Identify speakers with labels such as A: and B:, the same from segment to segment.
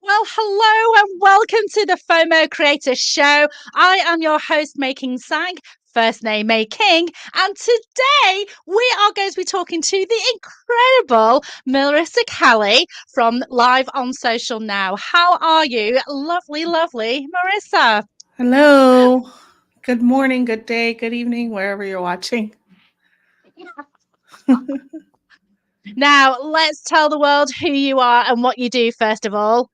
A: Well, hello and welcome to the FOMO Creator Show. I am your host, Making Sang, first name May King, and today we are going to be talking to the incredible Marisa Cali from Live on Social Now. How are you? Lovely, lovely Marissa.
B: Hello. Good morning, good day, good evening, wherever you're watching.
A: Now, let's tell the world who you are and what you do, first of all.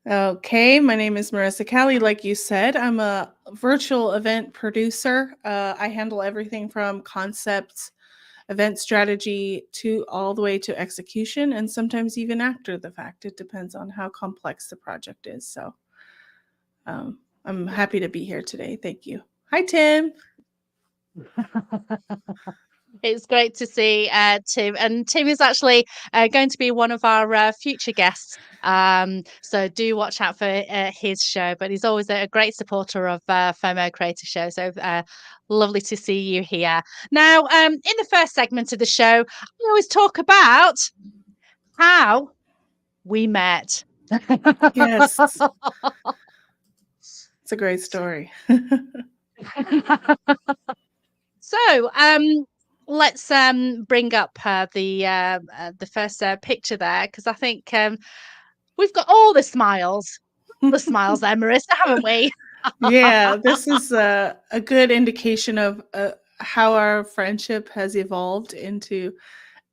B: Okay, my name is Marisa Cali. Like you said, I'm a virtual event producer. I handle everything from concepts, event strategy, to all the way to execution, and sometimes even after the fact. It depends on how complex the project is. So I'm happy to be here today. Thank you. Hi, Tim.
A: It's great to see Tim, and Tim is actually going to be one of our future guests. So do watch out for his show. But he's always a great supporter of FOMO Creator Show. So lovely to see you here. Now, in the first segment of the show, we always talk about how we met.
B: Yes, it's a great story.
A: So, let's bring up the first picture there because I think we've got all the smiles there, Marissa, haven't we?
B: Yeah, this is a good indication of how our friendship has evolved into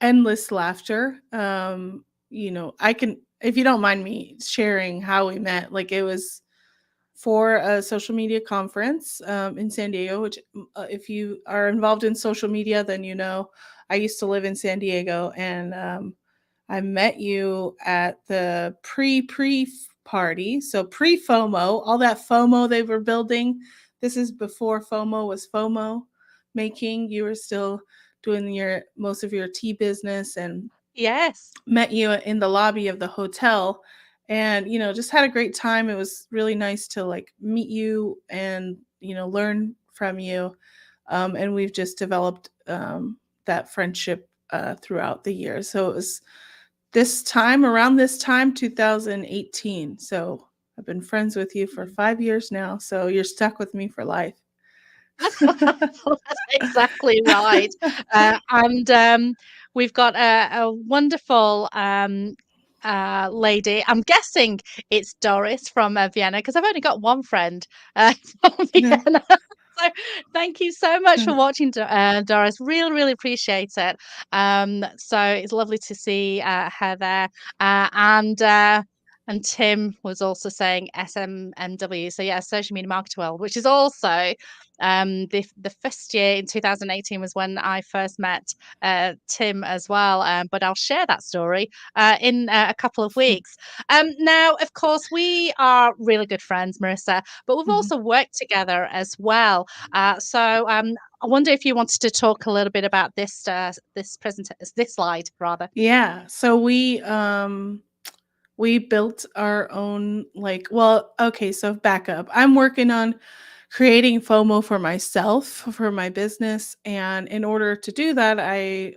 B: endless laughter. I can, if you don't mind me sharing how we met, like it was for a social media conference in San Diego, which, if you are involved in social media, then you know I used to live in San Diego, and I met you at the pre party. So pre FOMO, all that FOMO they were building. This is before FOMO was FOMO making. You were still doing your most of your tea business, and
A: Yes.
B: met you in the lobby of the hotel, and just had a great time. It was really nice to like meet you and learn from you, and we've just developed that friendship throughout the years. So it was around this time 2018. So I've been friends with you for 5 years now, so you're stuck with me for life.
A: That's exactly right. And we've got a wonderful lady. I'm guessing it's Doris from Vienna because I've only got one friend from Vienna. So thank you so much for watching, Doris. Really, really appreciate it. So it's lovely to see her there. And Tim was also saying SMMW. So yeah, social media marketing world, which is also the first year in 2018 was when I first met Tim as well. But I'll share that story in a couple of weeks. Now, of course, we are really good friends, Marissa, but we've
B: Mhm.
A: also worked together as well. So I wonder if you wanted to talk a little bit about this slide rather.
B: Yeah, so we built our own, like, well, okay, so back up. I'm working on creating FOMO for myself, for my business, and in order to do that, I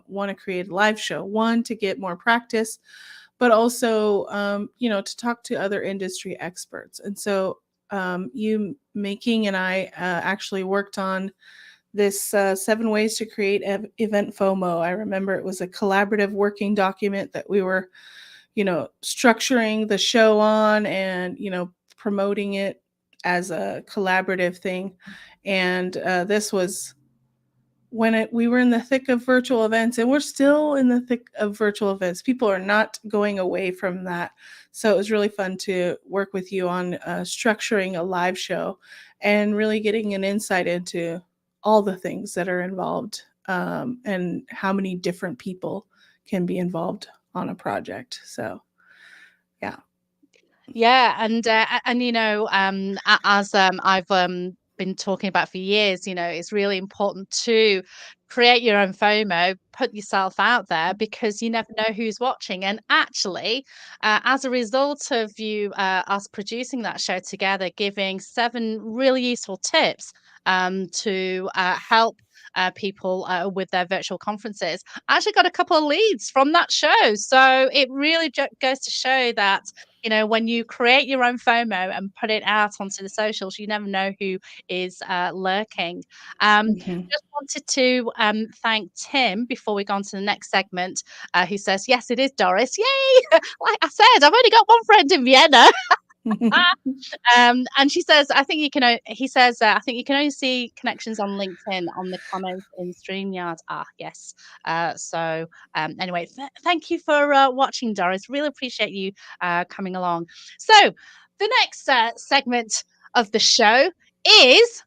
B: want to create a live show. One, to get more practice, but also to talk to other industry experts. And so you making and I actually worked on this 7 ways to create event FOMO. I remember it was a collaborative working document that we were structuring the show on, and promoting it as a collaborative thing. And this was when we were in the thick of virtual events, and we're still in the thick of virtual events. People are not going away from that. So it was really fun to work with you on structuring a live show and really getting an insight into all the things that are involved, and how many different people can be involved on a project. So yeah.
A: Yeah, and as I've been talking about for years, it's really important to create your own FOMO, put yourself out there because you never know who's watching. And actually, as a result of us producing that show together, giving 7 really useful tips to help people with their virtual conferences. I actually got a couple of leads from that show. So it really goes to show that, when you create your own FOMO and put it out onto the socials, you never know who is lurking.
B: Mhm.
A: Just wanted to thank Tim before we go on to the next segment, who says, yes, it is Doris. Yay! Like I said, I've only got one friend in Vienna. And she says, I think you can. He says, I think you can only see connections on LinkedIn on the comments in StreamYard. Ah, yes. Anyway, thank you for watching, Doris. Really appreciate you coming along. So, the next segment of the show is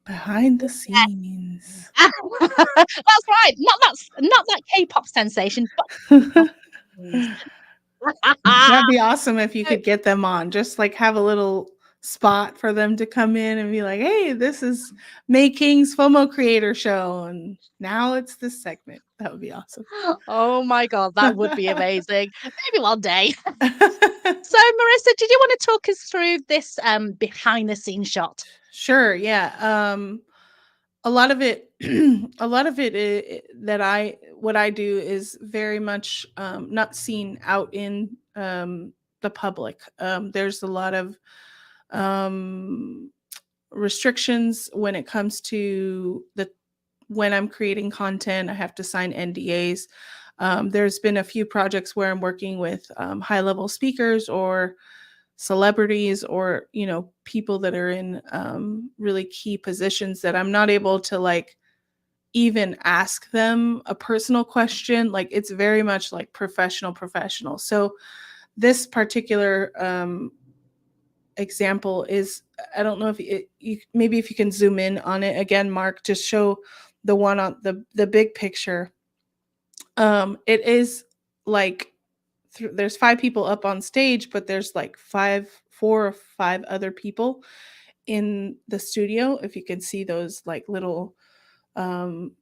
B: Behind the scenes.
A: that's right. Not that K-pop sensation, but
B: That'd be awesome if you could get them on. Just like have a little spot for them to come in and be like, "Hey, this is May King's FOMO Creator Show, and now it's this segment." That would be awesome.
A: Oh my God, that would be amazing. Maybe one day. So, Marissa, did you want to talk us through this behind the scenes shot?
B: Sure, yeah. A lot of it, a lot of it that what I do is very much not seen out in the public. There's a lot of um, restrictions when it comes to the when I'm creating content. I have to sign NDAs. There's been a few projects where I'm working with high level speakers or celebrities, or people that are in really key positions that I'm not able to like even ask them a personal question. Like it's very much like professional. So this particular example is, I don't know if maybe if you can zoom in on it again, Mark, to show the one on the big picture. It is like there's 5 people up on stage, but there's like 4 or 5 other people in the studio. If you can see those like little um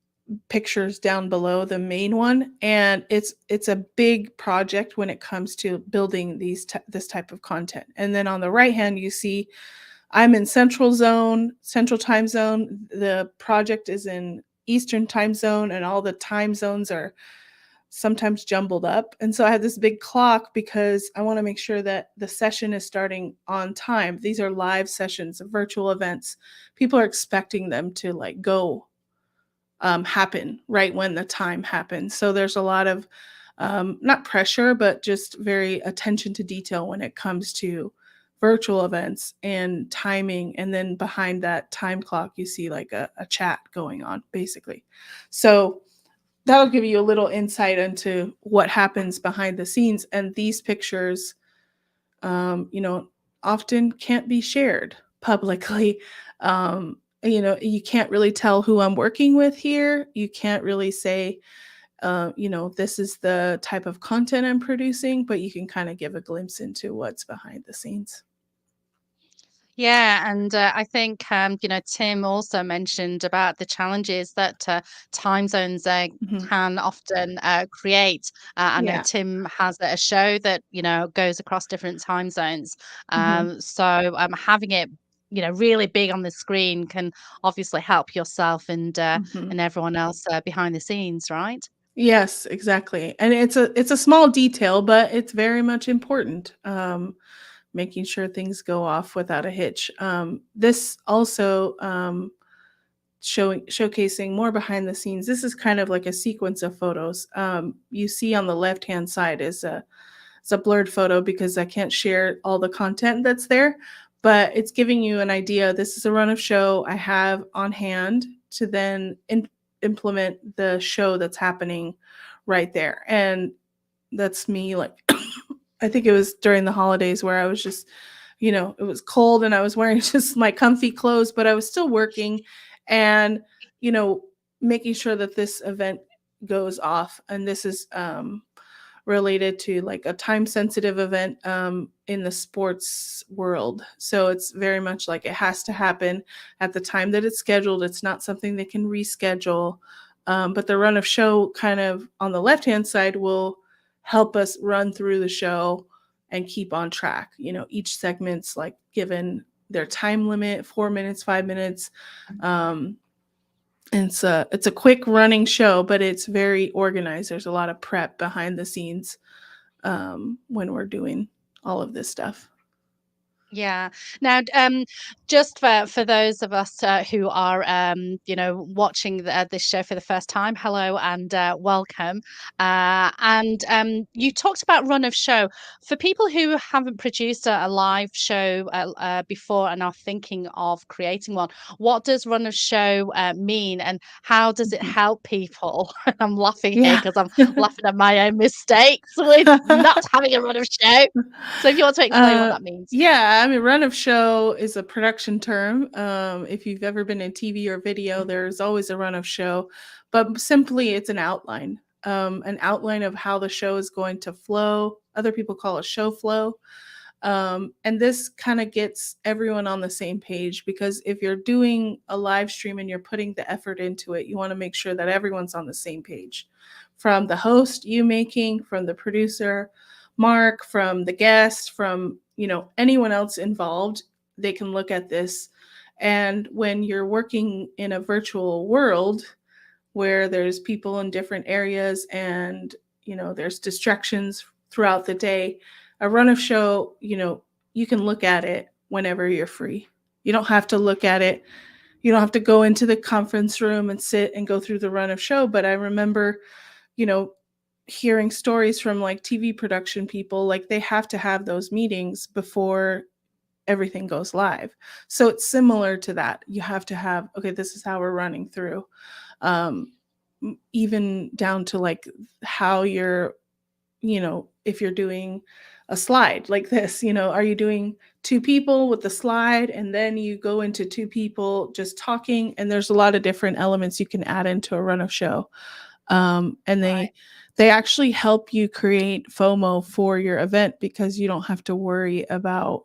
B: pictures down below the main one, and it's a big project when it comes to building this type of content. And then on the right hand you see I'm in central time zone. The project is in eastern time zone, and all the time zones are sometimes jumbled up. And so I have this big clock because I want to make sure that the session is starting on time. These are live sessions, virtual events. People are expecting them to like go happen right when the time happens. So there's a lot of not pressure, but just very attention to detail when it comes to virtual events and timing. And then behind that time clock, you see like a chat going on, basically. So that'll give you a little insight into what happens behind the scenes. And these pictures, you know, often can't be shared publicly. You can't really tell who I'm working with here. You can't really say, this is the type of content I'm producing, but you can kind of give a glimpse into what's behind the scenes.
A: Yeah, and I think Tim also mentioned about the challenges that time zones
B: Mhm.
A: can often create. I know
B: Yeah.
A: Tim has a show that goes across different time zones,
B: Mhm.
A: so having it really big on the screen can obviously help yourself
B: Mhm.
A: and everyone else behind the scenes, right?
B: Yes, exactly. And it's a small detail, but it's very much important. Making sure things go off without a hitch. This also showcasing more behind the scenes. This is kind of like a sequence of photos. You see on the left hand side is it's a blurred photo because I can't share all the content that's there, but it's giving you an idea. This is a run of show I have on hand to then implement the show that's happening right there. And that's me like I think it was during the holidays where I was just, it was cold and I was wearing just my comfy clothes, but I was still working and, you know, making sure that this event goes off. And this is related to like a time sensitive event in the sports world. So it's very much like it has to happen at the time that it's scheduled. It's not something they can reschedule. But the run of show kind of on the left hand side will help us run through the show and keep on track. Each segment's like given their time limit, 4 minutes, 5 minutes. Um, and it's a quick running show, but it's very organized. There's a lot of prep behind the scenes when we're doing all of this stuff.
A: Yeah. Now, just for those of us who are, watching this show for the first time, hello and welcome. And you talked about run of show. For people who haven't produced a live show before and are thinking of creating one, what does run of show mean, and how does it
B: Mhm.
A: help people? I'm laughing here
B: Yeah.
A: because I'm laughing at my own mistakes with not having a run of show. So, if you want to explain what
B: Uh,
A: that means.
B: yeah, I mean, run of show is a production term. If you've ever been in TV or video, there's always a run of show, but simply it's an outline of how the show is going to flow. Other people call it show flow. And this kind of gets everyone on the same page, because if you're doing a live stream and you're putting the effort into it, you want to make sure that everyone's on the same page, from the host, you making, from the producer, Mark, from the guest, from anyone else involved. They can look at this. And when you're working in a virtual world where there's people in different areas and there's distractions throughout the day, a run of show, you can look at it whenever you're free. You don't have to look at it, you don't have to go into the conference room and sit and go through the run of show. But I remember, you know hearing stories from like TV production people, like they have to have those meetings before everything goes live. So it's similar to that. You have to have, okay, this is how we're running through. um Even down to like how you're, if you're doing a slide like this, are you doing two people with the slide and then you go into two people just talking? And there's a lot of different elements you can add into a run of show. And
A: Right.
B: they actually help you create FOMO for your event, because you don't have to worry about,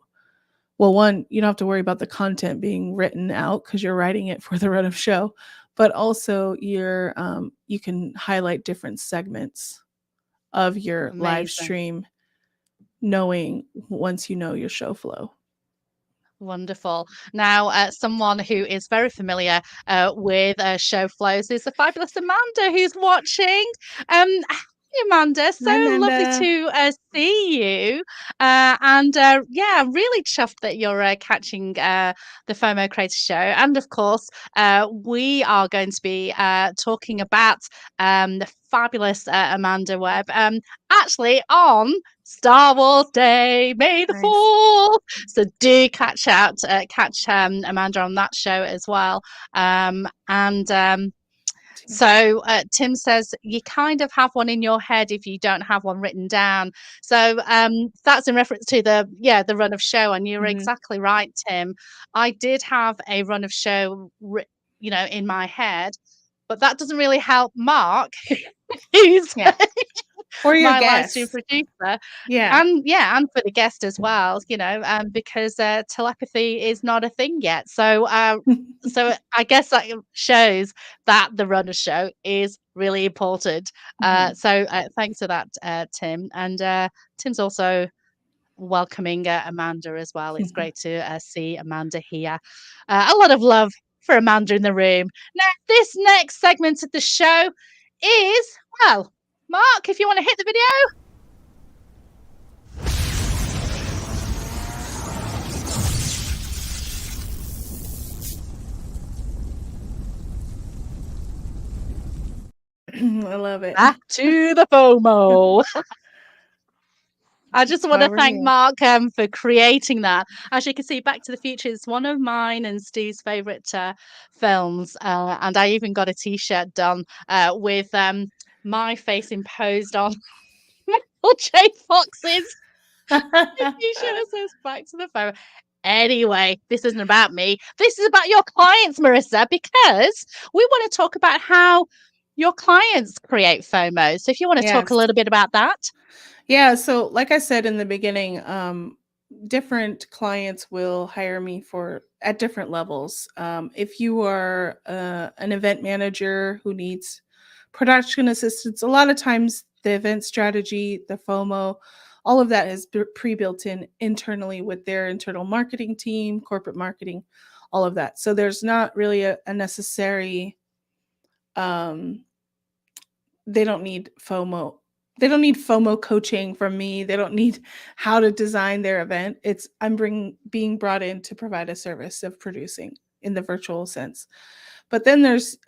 B: well, one, you don't have to worry about the content being written out because you're writing it for the run of show, but also you can highlight different segments of your live
A: Amazing.
B: stream, knowing once you know your show flow.
A: Wonderful. Now, someone who is very familiar with show flows is the fabulous Amanda, who's watching. Hi, Amanda. So
B: Hi,
A: lovely
B: Amanda.
A: to see you. And yeah, really chuffed that you're catching the FOMO Creator Show. And of course, we are going to be talking about the fabulous Amanda Webb, actually on Star Wars Day, May the
B: Nice.
A: 4th. So do catch Amanda on that show as well. And so Tim says you kind of have one in your head if you don't have one written down. So that's in reference to the run of show, and you're
B: Mhm.
A: exactly right, Tim. I did have a run of show, in my head, but that doesn't really help Mark, who's
B: Yeah. Or your
A: my live stream
B: guests.
A: producer.
B: Yeah.
A: And yeah, and for the guest as well, because telepathy is not a thing yet. So I guess that shows that the runner show is really important.
B: Mhm.
A: Thanks for that, Tim. And Tim's also welcoming Amanda as well. It's great to see Amanda here. A lot of love for Amanda in the room. Now, this next segment of the show is, well, Mark, if you want to hit the video.
B: I love it.
A: Back to the FOMO. I just
B: That's
A: want
B: why
A: to
B: we're
A: thank
B: here.
A: Mark for creating that. As you can see, Back to the Future is one of mine and Steve's favourite films. And I even got a T-shirt done with my face imposed on Michael J. Fox's T-shirt that says Back to the FOMO. Anyway, this isn't about me. This is about your clients, Marisa, because we want to talk about how your clients create FOMO. So if you want to talk a
B: Yes.
A: little bit about that.
B: Yeah, so like I said in the beginning, different clients will hire me for at different levels. If you are an event manager who needs production assistance, a lot of times the event strategy, the FOMO, all of that is pre-built in internally with their internal marketing team, corporate marketing, all of that. So there's not really a necessary um they don't need FOMO. They don't need FOMO coaching from me. They don't need how to design their event. It's I'm being brought in to provide a service of producing in the virtual sense. But then there's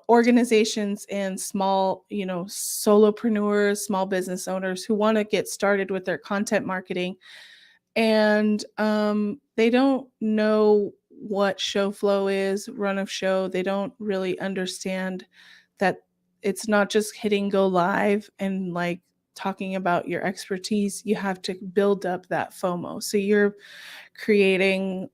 B: organizations and small, solopreneurs, small business owners who want to get started with their content marketing, and they don't know what show flow is, run of show. They don't really understand that it's not just hitting go live and like talking about your expertise. You have to build up that FOMO. So you're creating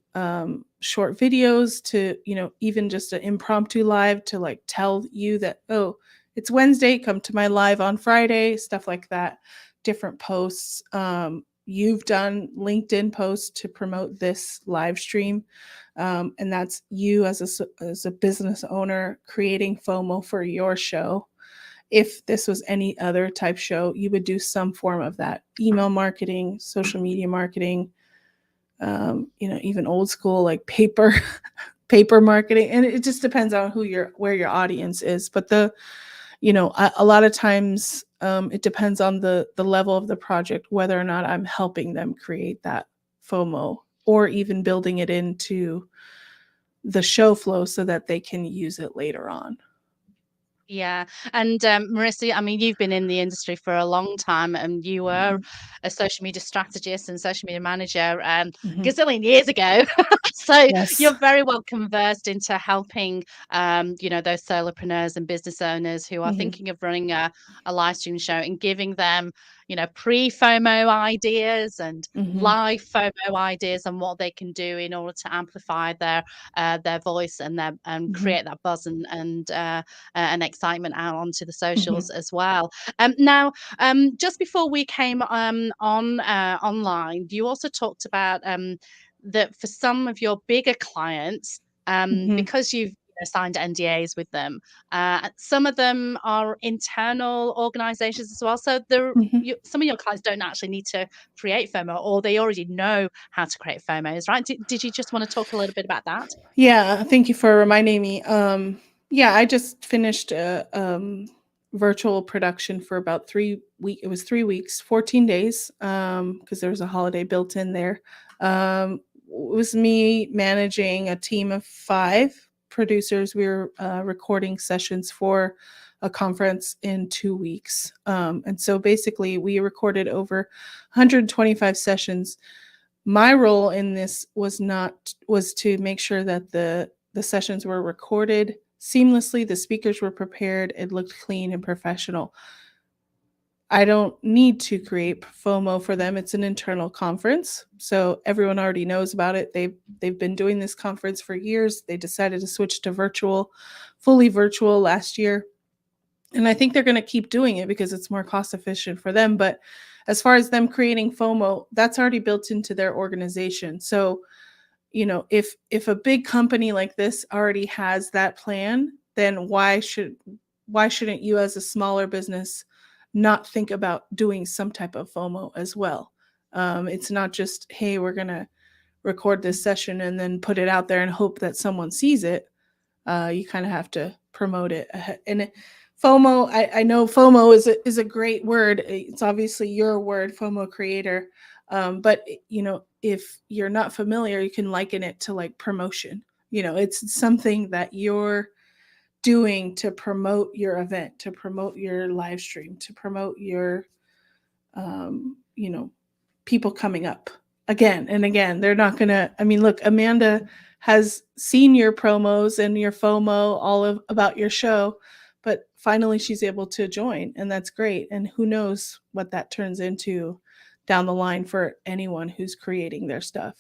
B: short videos to, even just an impromptu live to like tell you that, oh, it's Wednesday, come to my live on Friday, stuff like that. Different posts. You've done LinkedIn posts to promote this live stream. And that's you as a business owner creating FOMO for your show. If this was any other type show, you would do some form of that: email marketing, social media marketing, even old school like paper marketing. And it just depends on where your audience is. But a lot of times it depends on the level of the project, whether or not I'm helping them create that FOMO or even building it into the show flow so that they can use it later on.
A: Yeah. And Marissa, I mean, you've been in the industry for a long time, and you were
B: Mhm.
A: a social media strategist and social media manager
B: Mhm.
A: gazillion years ago. So
B: Yes.
A: you're very well conversed into helping, those solopreneurs and business owners who are
B: Mhm.
A: thinking of running a live stream show, and giving them, pre-FOMO ideas and
B: Mhm.
A: live FOMO ideas and what they can do in order to amplify their voice and
B: Mhm.
A: create that buzz and excitement out onto the
B: Mhm.
A: socials as well. Now, just before we came on online, you also talked about that for some of your bigger clients,
B: Mhm.
A: because you've signed NDAs with them, some of them are internal organizations as well. So
B: Mhm.
A: some of your clients don't actually need to create FOMO, or they already know how to create FOMOs, right? Did you just want to talk a little bit about that?
B: Yeah, thank you for reminding me. Yeah, I just finished a virtual production for about 3 week. It was 3 weeks, 14 days, because there was a holiday built in there. It was me managing a team of 5 producers. We were recording sessions for a conference in 2 weeks, and so basically we recorded over 125 sessions. My role in this was to make sure that the sessions were recorded seamlessly, the speakers were prepared, it looked clean and professional. I don't need to create FOMO for them. It's an internal conference, so everyone already knows about it. They've been doing this conference for years. They decided to switch to virtual, fully virtual last year. And I think they're going to keep doing it because it's more cost efficient for them. But as far as them creating FOMO, that's already built into their organization. So, if a big company like this already has that plan, then why shouldn't you as a smaller business not think about doing some type of FOMO as well? It's not just, hey, we're going to record this session and then put it out there and hope that someone sees it. You kind of have to promote it ahead. And FOMO, I know FOMO is a great word. It's obviously your word, FOMO creator. But if you're not familiar, you can liken it to like promotion. It's something that you're doing to promote your event, to promote your live stream, to promote your um, you know, people coming up again and again. They're not gonna. I mean, look, Amanda has seen your promos and your FOMO about your show, but finally she's able to join, and that's great. And who knows what that turns into down the line for anyone who's creating their stuff.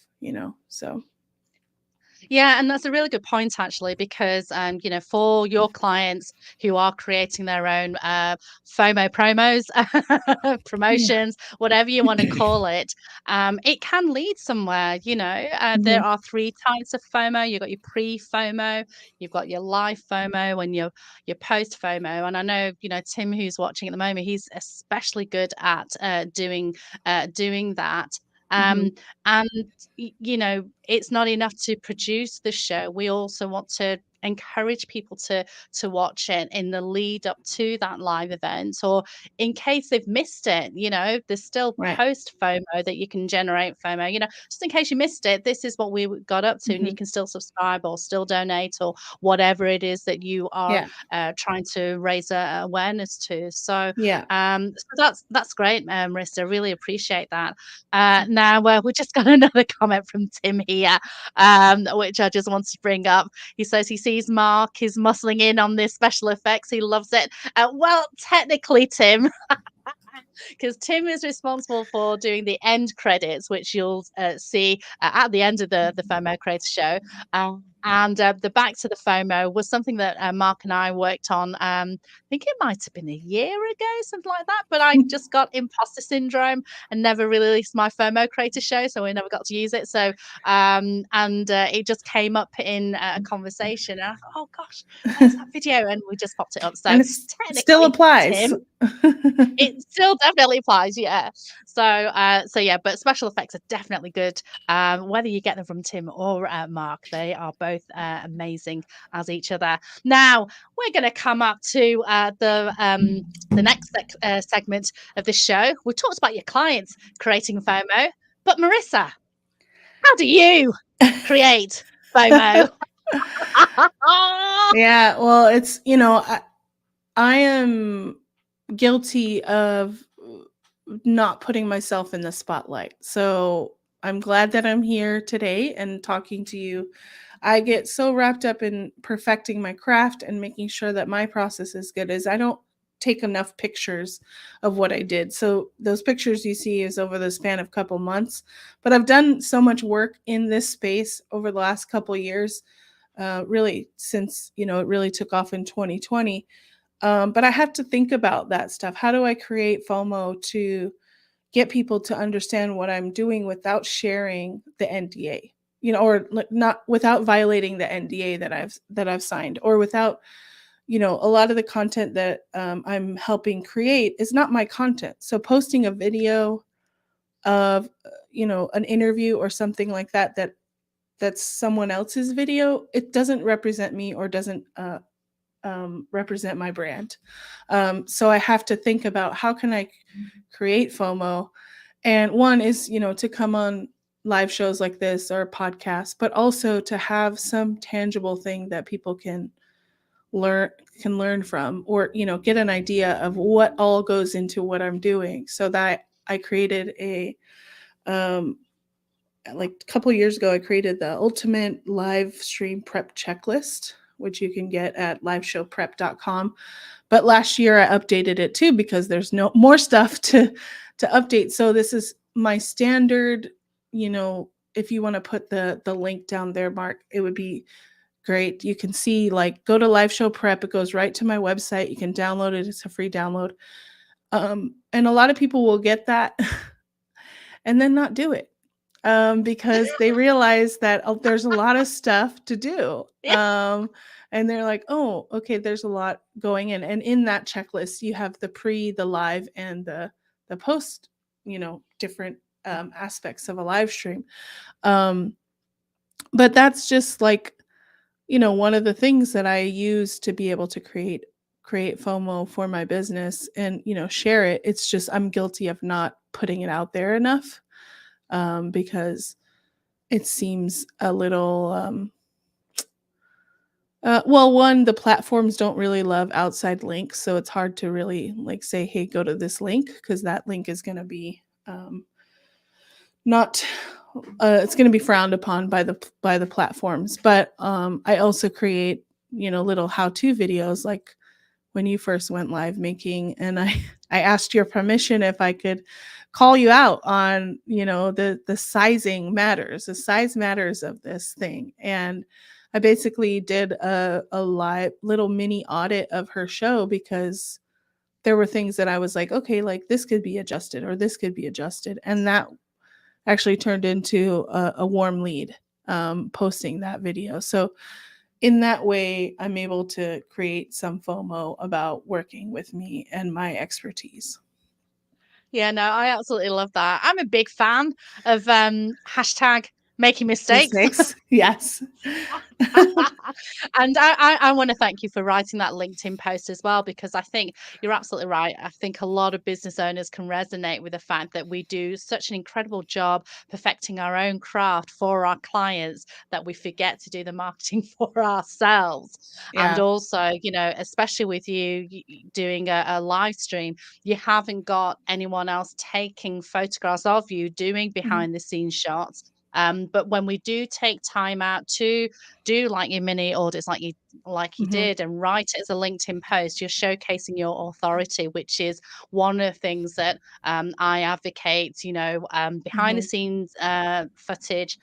B: So
A: Yeah, and that's a really good point actually, because for your clients who are creating their own FOMO promos,
B: Yeah.
A: promotions, whatever you want to call it can lead somewhere. There
B: Mhm.
A: are three types of FOMO. You've got your pre-FOMO, you've got your live FOMO, and your post-FOMO. And I know, Tim, who's watching at the moment, he's especially good at doing that.
B: Mhm.
A: Um, and it's not enough to produce the show. We also want to encourage people to watch it in the lead up to that live event, or in case they've missed it. There's still
B: Right.
A: post FOMO that you can generate FOMO. Just in case you missed it, this is what we got up to, and you
B: Mhm.
A: can still subscribe or still donate, or whatever it is that you are
B: Yeah.
A: trying to raise awareness to. So
B: Yeah.
A: that's great, Marissa. Really appreciate that. Now, we just got another comment from Tim here, which I just wanted to bring up. He says he sees Mark is muscling in on the special effects. He loves it. Well, technically, Tim, because Tim is responsible for doing the end credits, which you'll see at the end of the FOMO Creator Show. And the Back to the FOMO was something that Mark and I worked on. I think it might have been a year ago, something like that. But I just got imposter syndrome and never released my FOMO Creator Show, so we never got to use it. So, and it just came up in a conversation. And I thought, oh gosh, where's that video? And we just popped it up. So
B: And it's still
A: technically,
B: applies.
A: Tim, it still definitely applies, yeah. So yeah, but special effects are definitely good. Whether you get them from Tim or Mark, they are both amazing as each other. Now we're going to come up to the next segment of the show. We talked about your clients creating FOMO, but Marissa, how do you create FOMO?
B: Yeah, well, it's, I am guilty of not putting myself in the spotlight. So I'm glad that I'm here today and talking to you. I get so wrapped up in perfecting my craft and making sure that my process is good as I don't take enough pictures of what I did. So those pictures you see is over the span of a couple months, but I've done so much work in this space over the last couple years, really since, it really took off in 2020. But I have to think about that stuff. How do I create FOMO to get people to understand what I'm doing without sharing the NDA? Or not without violating the NDA that I've signed, or without, a lot of the content that I'm helping create is not my content. So posting a video of an interview or something like that's someone else's video, it doesn't represent me or doesn't represent my brand. So I have to think about how can I create FOMO. And one is, to come on live shows like this or a podcast, but also to have some tangible thing that people learn can learn from, or get an idea of what all goes into what I'm doing. So that I created um, like a couple years ago, I created the ultimate live stream prep checklist, which you can get at liveshowprep.com. But last year I updated it too because there's no more stuff to update. So this is my standard, if you want to put the link down there, Mark, it would be great. You can see, like, go to Live Show Prep, it goes right to my website. You can download it. It's a free download. And a lot of people will get that and then not do it, because they realize that there's a lot of stuff to do.
A: Yeah.
B: And they're like, oh, okay, there's a lot going in. And in that checklist, you have the pre, the live, and the post, different aspects of a live stream. Um, but that's just like, one of the things that I use to be able to create FOMO for my business and, share it. It's just I'm guilty of not putting it out there enough, because it seems a little, well, one, the platforms don't really love outside links, so it's hard to really like say, "Hey, go to this link," because that link is going to be not. It's going to be frowned upon by the platforms. But I also create, little how-to videos, like when you first went live making, and I I asked your permission if I could call you out on, the sizing matters. The size matters of this thing. And I basically did a live little mini audit of her show because there were things that I was like, okay, like this could be adjusted or this could be adjusted. And that actually turned into a warm lead, posting that video. So in that way, I'm able to create some FOMO about working with me and my expertise.
A: Yeah, no, I absolutely love that. I'm a big fan of hashtag making mistakes.
B: Mistakes. Yes.
A: And I want to thank you for writing that LinkedIn post as well, because I think you're absolutely right. I think a lot of business owners can resonate with the fact that we do such an incredible job perfecting our own craft for our clients that we forget to do the marketing for ourselves. And
B: Yeah.
A: also, especially with you doing a live stream, you haven't got anyone else taking photographs of you doing
B: Mhm.
A: behind the scenes shots. But when we do take time out to do like your mini audits like you
B: Mhm.
A: did and write it as a LinkedIn post, you're showcasing your authority, which is one of the things that I advocate, behind the
B: Mhm.
A: scenes footage,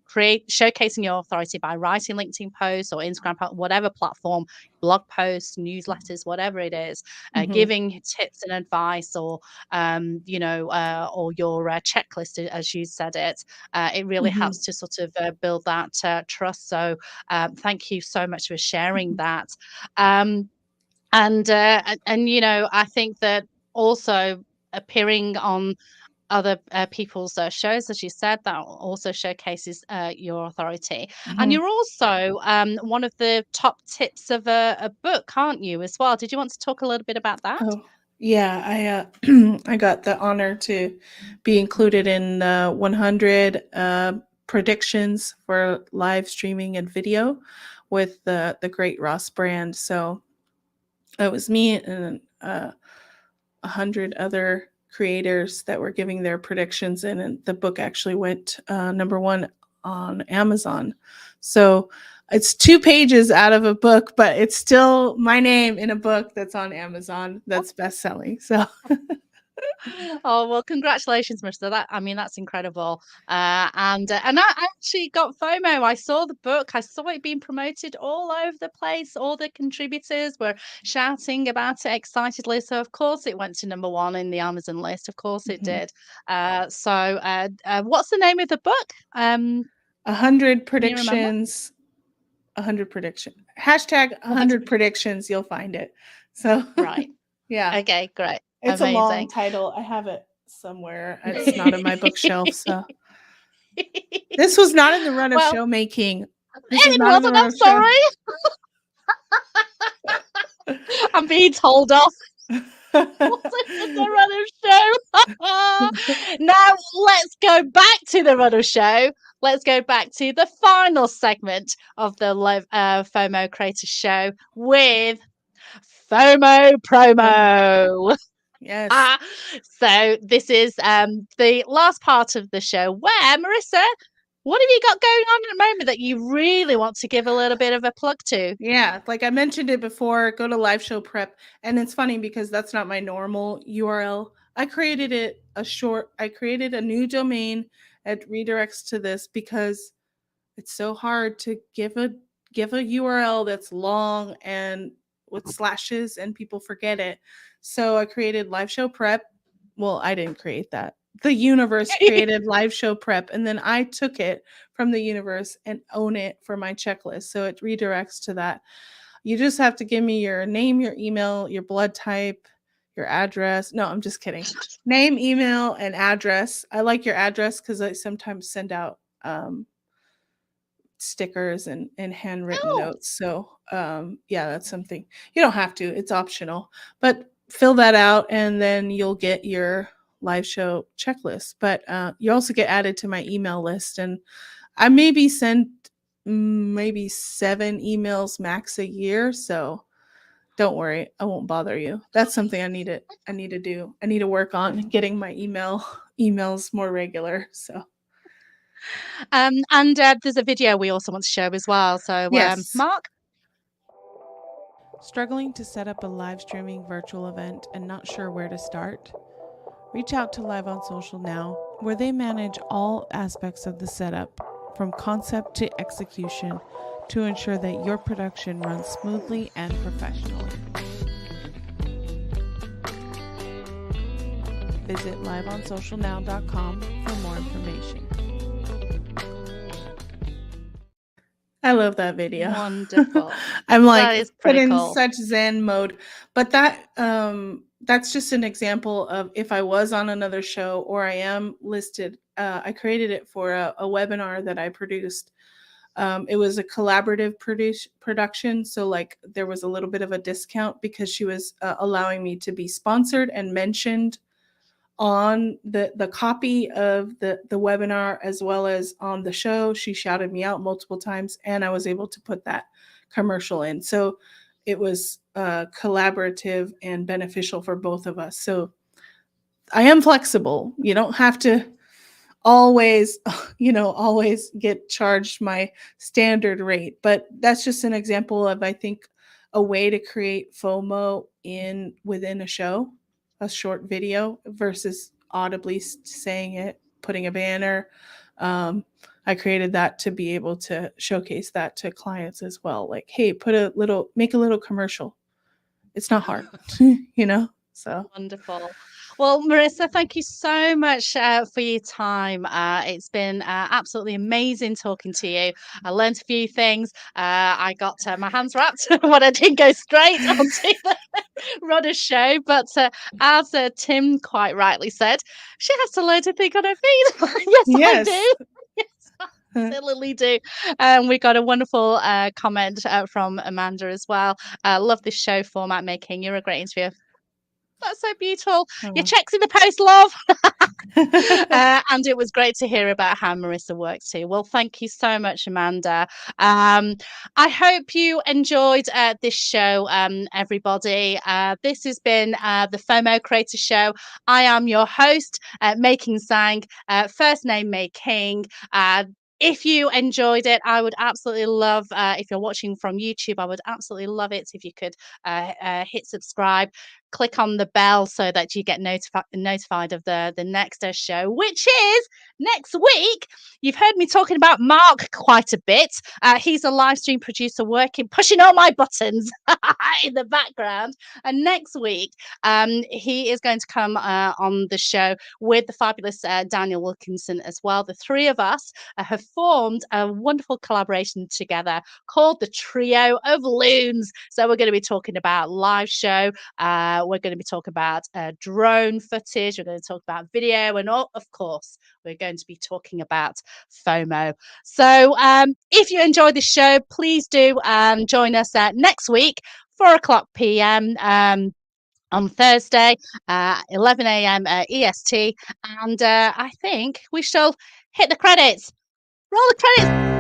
A: create showcasing your authority by writing LinkedIn posts or Instagram, whatever platform, blog posts, newsletters, whatever it is,
B: Mhm.
A: giving tips and advice or your checklist, as you said it. It really
B: Mhm.
A: helps to sort of build that trust. So thank you so much for sharing
B: Mhm.
A: that. Um, and I think that also appearing on other people's shows, as you said, that also showcases your authority. And
B: Mhm.
A: you're also one of the top tips of a book, aren't you, as well? Did you want to talk a little bit about that?
B: Oh, yeah, I got the honor to be included in the 100 predictions for live streaming and video with the great Ross brand. So it was me and 100 other creators that were giving their predictions in, and the book actually went number one on Amazon. So it's 2 pages out of a book, but it's still my name in a book that's on Amazon that's best selling. So
A: Oh, well, congratulations, Marissa. That's incredible. And I actually got FOMO. I saw the book. I saw it being promoted all over the place. All the contributors were shouting about it excitedly. So of course it went to number one in the Amazon list. Of course it
B: mhm.
A: did. What's the name of the book?
B: 100
A: Can you remember?
B: predictions, 100 prediction. Hashtag 100
A: 100.
B: predictions, you'll find it. So
A: Right.
B: yeah,
A: Okay, great.
B: it's a long
A: Amazing.
B: title. I have it somewhere. It's not in my bookshelf. So this was not in the run of
A: Well,
B: show making. This was
A: it
B: not in the
A: wasn't.
B: run
A: I'm
B: of show.
A: sorry. I'm being told off. Wasn't in the run of show. Now let's go back to the run of show. Let's go back to the final segment of the live FOMO Creator Show with FOMO promo.
B: Yes.
A: So this is the last part of the show where Marissa, what have you got going on at the moment that you really want to give a little bit of a plug to?
B: Yeah, like I mentioned it before, go to live show prep. And it's funny because that's not my normal URL. I created a new domain that redirects to this because it's so hard to give a URL that's long and with slashes and people forget it. So I created live show prep. Well, I didn't create that. The universe created live show prep and then I took it from the universe and own it for my checklist. So it redirects to that. You just have to give me your name, your email, your blood type, your address. No, I'm just kidding. Name, email, and address. I like your address because I sometimes send out stickers and handwritten
A: Oh,
B: notes. So yeah, that's something you don't have to. It's optional, but fill that out and then you'll get your live show checklist. But you also get added to my email list, and I maybe send maybe 7 emails max a year. So don't worry, I won't bother you. That's something I need to do. I need to work on getting my emails more regular. So
A: and there's a video we also want to show as well. So,
B: yes.
A: Mark.
B: Struggling to set up a live streaming virtual event and not sure where to start? Reach out to Live on Social now, where they manage all aspects of the setup, from concept to execution, to ensure that your production runs smoothly and professionally. Visit liveonsocialnow.com for more information. I love that video.
A: Wonderful.
B: I'm like
A: That is
B: put
A: pretty
B: in
A: cool.
B: such Zen mode. But that's just an example of if I was on another show or I am listed. I created it for a webinar that I produced. It was a collaborative production, so like there was a little bit of a discount because she was allowing me to be sponsored and mentioned on the copy of the webinar as well as on the show. She shouted me out multiple times, and I was able to put that commercial in. So it was collaborative and beneficial for both of us. So I am flexible. You don't have to always always get charged my standard rate, but that's just an example of, I think, a way to create FOMO in within a show, a short video versus audibly saying it, putting a banner. I created that to be able to showcase that to clients as well, like, hey, make a little commercial. It's not hard. So
A: Wonderful. Well, Marisa, thank you so much for your time. It's been absolutely amazing talking to you. I learned a few things. I got my hands wrapped when I didn't go straight onto the rudder show. But as Tim quite rightly said, she has to learn to think on her feet. Yes, I
B: yes.
A: do. Yes, I absolutely do. We got a wonderful comment from Amanda as well. Love this show format making. You're a great interviewer. That's so beautiful. Your check's in the post, love. And it was great to hear about how Marisa works too. Well, thank you so much, Amanda. I hope you enjoyed this show, everybody. This has been the FOMO Creator Show. I am your host, Making Sang, first name Making. If you enjoyed it, I would absolutely love, if you're watching from YouTube, I would absolutely love it if you could hit subscribe, click on the bell so that you get notified of the next show, which is next week. You've heard me talking about Mark quite a bit. He's a live stream producer pushing all my buttons in the background. And next week, he is going to come on the show with the fabulous Daniel Wilkinson as well. The three of us have formed a wonderful collaboration together called the Trio of Loons. So we're going to be talking about live show. We're going to be talking about drone footage. We're going to talk about video, and of course, we're going to be talking about FOMO. So if you enjoyed this show, please do join us next week, 4:00 p.m. On Thursday, 11 a.m. EST, and I think we shall hit the credits. Roll the credits.